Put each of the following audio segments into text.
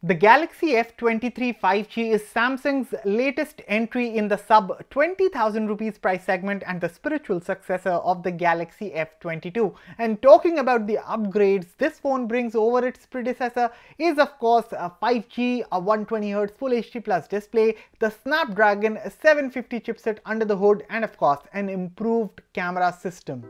The Galaxy F23 5G is Samsung's latest entry in the sub 20,000 rupees price segment and the spiritual successor of the Galaxy F22. And talking about the upgrades this phone brings over its predecessor is of course a 5G, a 120Hz Full HD Plus display, the Snapdragon 750 chipset under the hood, and of course an improved camera system.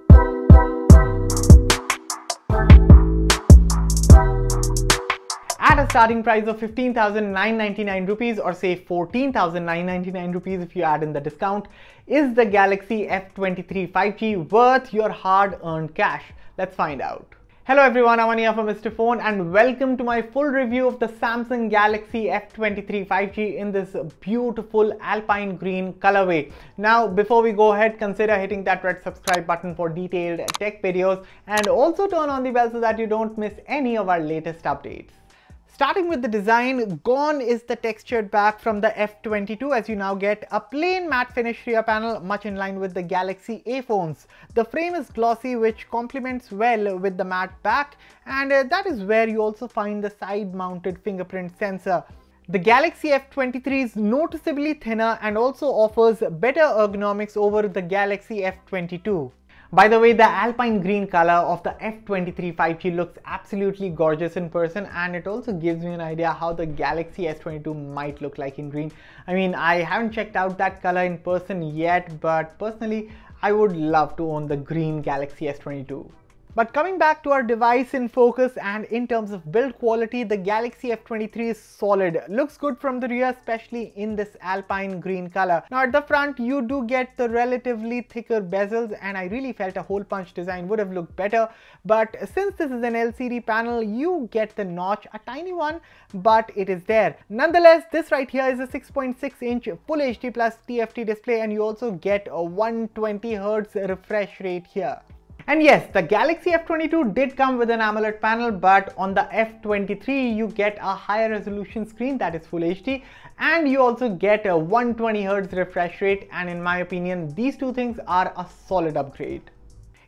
At a starting price of 15,999 rupees, or say 14,999 rupees if you add in the discount, is the Galaxy F23 5G worth your hard-earned cash? Let's find out. Hello everyone, Aman here from Mr. Phone and welcome to my full review of the Samsung Galaxy F23 5G in this beautiful alpine green colorway. Now before we go ahead, consider hitting that red subscribe button for detailed tech videos and also turn on the bell so that you don't miss any of our latest updates. Starting with the design, gone is the textured back from the F22 as you now get a plain matte finish rear panel much in line with the Galaxy A phones. The frame is glossy which complements well with the matte back, and that is where you also find the side mounted fingerprint sensor. The Galaxy F23 is noticeably thinner and also offers better ergonomics over the Galaxy F22. By the way, the alpine green color of the F23 5G looks absolutely gorgeous in person, and it also gives me an idea how the Galaxy S22 might look like in green. I mean, I haven't checked out that color in person yet, but personally, I would love to own the green Galaxy S22. But coming back to our device in focus, and in terms of build quality, the Galaxy F23 is solid. Looks good from the rear, especially in this alpine green color. Now at the front, you do get the relatively thicker bezels, and I really felt a hole punch design would have looked better. But since this is an LCD panel, you get the notch, a tiny one, but it is there. Nonetheless, this right here is a 6.6-inch Full HD Plus TFT display, and you also get a 120Hz refresh rate here. And yes, the Galaxy F22 did come with an AMOLED panel, but on the F23 you get a higher resolution screen that is Full HD, and you also get a 120Hz refresh rate, and in my opinion these two things are a solid upgrade.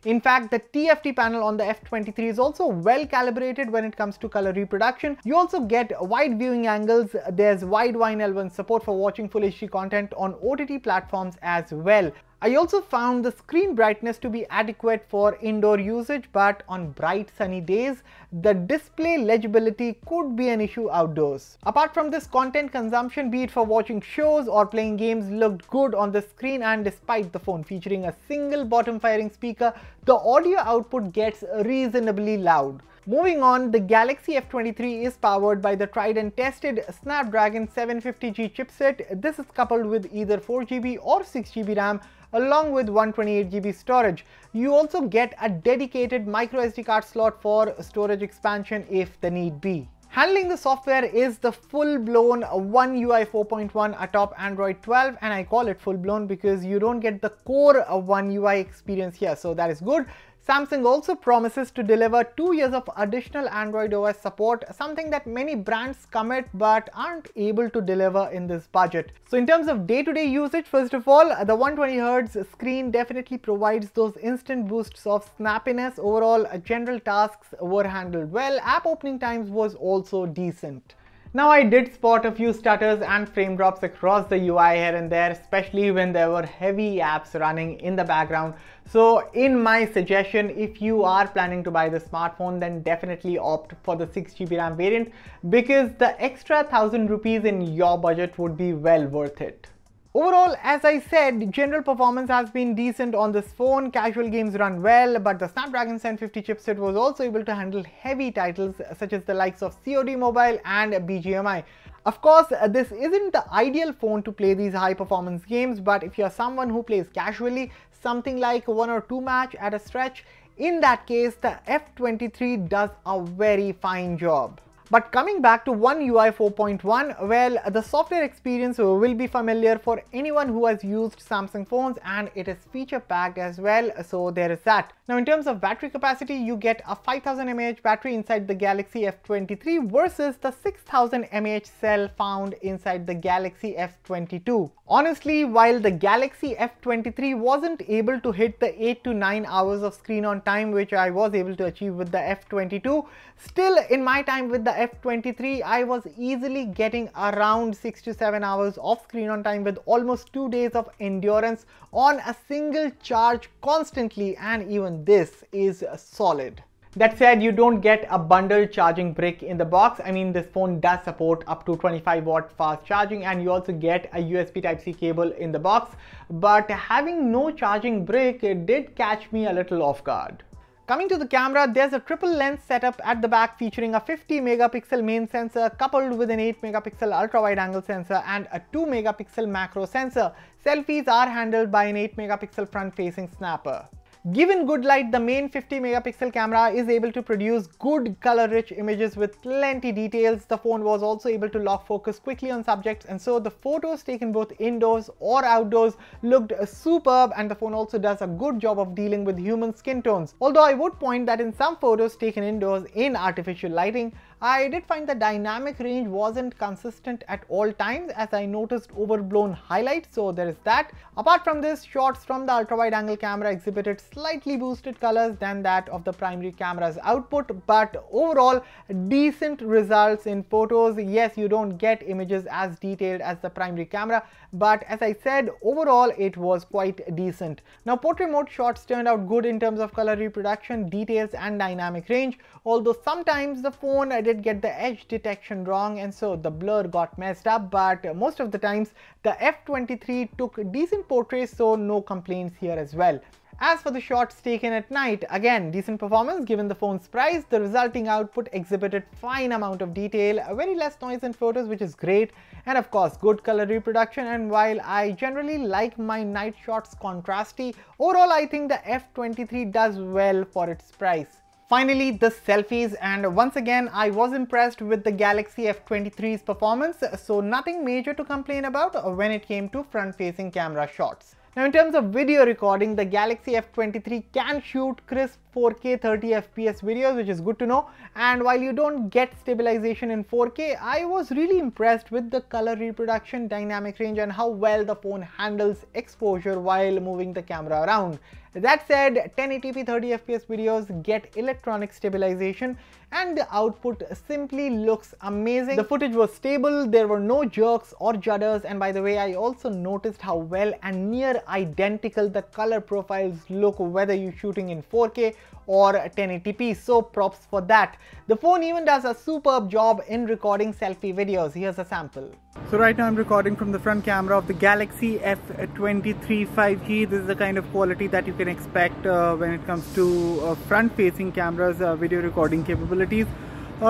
In fact, the TFT panel on the F23 is also well calibrated when it comes to color reproduction. You also get wide viewing angles. There's wide L1 support for watching Full HD content on OTT platforms as well. I also found the screen brightness to be adequate for indoor usage, but on bright sunny days, the display legibility could be an issue outdoors. Apart from this, content consumption, be it for watching shows or playing games, looked good on the screen, and despite the phone featuring a single bottom firing speaker, the audio output gets reasonably loud. Moving on, the Galaxy F23 is powered by the tried and tested Snapdragon 750G chipset. This is coupled with either 4GB or 6GB RAM along with 128GB storage. You also get a dedicated microSD card slot for storage expansion if the need be. Handling the software is the full-blown One UI 4.1 atop Android 12, and I call it full-blown because you don't get the core One UI experience here, so that is good. Samsung also promises to deliver 2 years of additional Android OS support, something that many brands commit but aren't able to deliver in this budget. So in terms of day-to-day usage, first of all, the 120Hz screen definitely provides those instant boosts of snappiness. Overall, general tasks were handled well. App opening times was also decent. Now I did spot a few stutters and frame drops across the UI here and there, especially when there were heavy apps running in the background. So in my suggestion, if you are planning to buy the smartphone, then definitely opt for the 6GB RAM variant, because the extra 1,000 rupees in your budget would be well worth it. Overall, as I said, general performance has been decent on this phone. Casual games run well, but the Snapdragon 750 chipset was also able to handle heavy titles such as the likes of COD Mobile and BGMI. Of course, this isn't the ideal phone to play these high performance games, but if you're someone who plays casually, something like 1 or 2 match at a stretch, in that case the F23 does a very fine job. But coming back to One UI 4.1, well, the software experience will be familiar for anyone who has used Samsung phones, and it is feature packed as well, so there is that. Now in terms of battery capacity, you get a 5000 mAh battery inside the Galaxy F23 versus the 6000 mAh cell found inside the Galaxy F22. Honestly, while the Galaxy F23 wasn't able to hit the 8 to 9 hours of screen on time which I was able to achieve with the F22, still in my time with the F23 I was easily getting around 6 to 7 hours of screen on time with almost 2 days of endurance on a single charge constantly, and even this is solid. That said, you don't get a bundled charging brick in the box. I mean, this phone does support up to 25-watt fast charging, and you also get a USB Type-C cable in the box. But having no charging brick did catch me a little off guard. Coming to the camera, there's a triple lens setup at the back featuring a 50 megapixel main sensor coupled with an 8 megapixel ultra wide angle sensor and a 2 megapixel macro sensor. Selfies are handled by an 8 megapixel front facing snapper. Given good light, the main 50 megapixel camera is able to produce good color-rich images with plenty details. The phone was also able to lock focus quickly on subjects, and so the photos taken both indoors or outdoors looked superb, and the phone also does a good job of dealing with human skin tones. Although I would point that in some photos taken indoors in artificial lighting, I did find the dynamic range wasn't consistent at all times, as I noticed overblown highlights, so there is that. Apart from this, shots from the ultra-wide angle camera exhibited slightly boosted colors than that of the primary camera's output, but overall decent results in photos. Yes, you don't get images as detailed as the primary camera, but as I said, overall it was quite decent. Now, portrait mode shots turned out good in terms of color reproduction, details and dynamic range, although sometimes the phone did get the edge detection wrong, and so the blur got messed up, but most of the times the F23 took decent portraits, so no complaints here as well. As for the shots taken at night, again decent performance given the phone's price. The resulting output exhibited fine amount of detail, very less noise in photos, which is great, and of course good color reproduction. And while I generally like my night shots contrasty, overall I think the F23 does well for its price. Finally, the selfies, and once again I was impressed with the Galaxy F23's performance, so nothing major to complain about when it came to front-facing camera shots. Now, in terms of video recording, the Galaxy F23 can shoot crisp 4K 30 FPS videos, which is good to know. And while you don't get stabilization in 4K, I was really impressed with the color reproduction, dynamic range, and how well the phone handles exposure while moving the camera around. That said, 1080p 30 FPS videos get electronic stabilization and the output simply looks amazing. The footage was stable, there were no jerks or judders, and by the way, I also noticed how well and near identical the color profiles look whether you're shooting in 4K or 1080p, so props for that. The phone even does a superb job in recording selfie videos. Here's a sample. So right now I'm recording from the front camera of the Galaxy F23 5G. This is the kind of quality that you can expect when it comes to front-facing cameras video recording capabilities.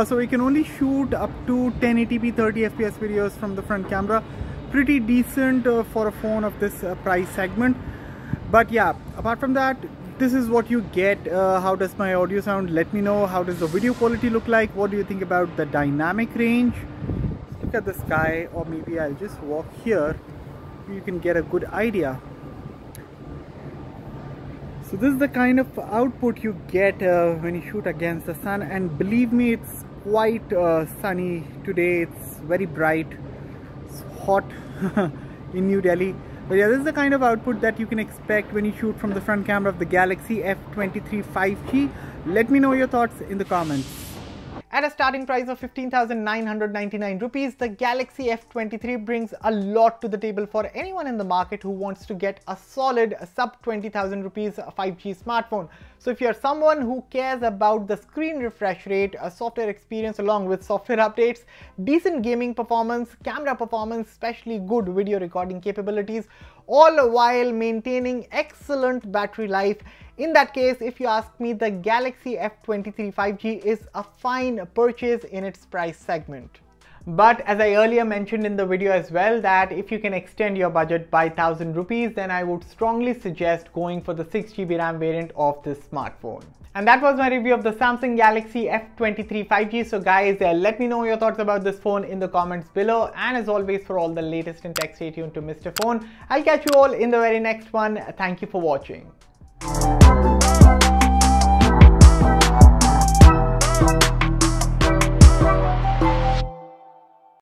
So we can only shoot up to 1080p 30 FPS videos from the front camera. Pretty decent for a phone of this price segment. But yeah, apart from that, this is what you get. How does my audio sound? Let me know. How does the video quality look like? What do you think about the dynamic range? Look at the sky, or maybe I'll just walk here. You can get a good idea. So this is the kind of output you get when you shoot against the sun, and believe me, it's quite sunny today. It's very bright. It's hot in New Delhi. But yeah, this is the kind of output that you can expect when you shoot from the front camera of the Galaxy F23 5G. Let me know your thoughts in the comments. At a starting price of 15,999 rupees, the Galaxy F23 brings a lot to the table for anyone in the market who wants to get a solid sub 20,000 rupees 5G smartphone. So if you're someone who cares about the screen refresh rate, a software experience along with software updates, decent gaming performance, camera performance, especially good video recording capabilities, all while maintaining excellent battery life, in that case, if you ask me, the Galaxy F23 5G is a fine purchase in its price segment. But as I earlier mentioned in the video as well, that if you can extend your budget by 1000 rupees, then I would strongly suggest going for the 6GB RAM variant of this smartphone. And that was my review of the Samsung Galaxy F23 5G. So guys, let me know your thoughts about this phone in the comments below. And as always, for all the latest in tech, stay tuned to Mr. Phone. I'll catch you all in the very next one. Thank you for watching.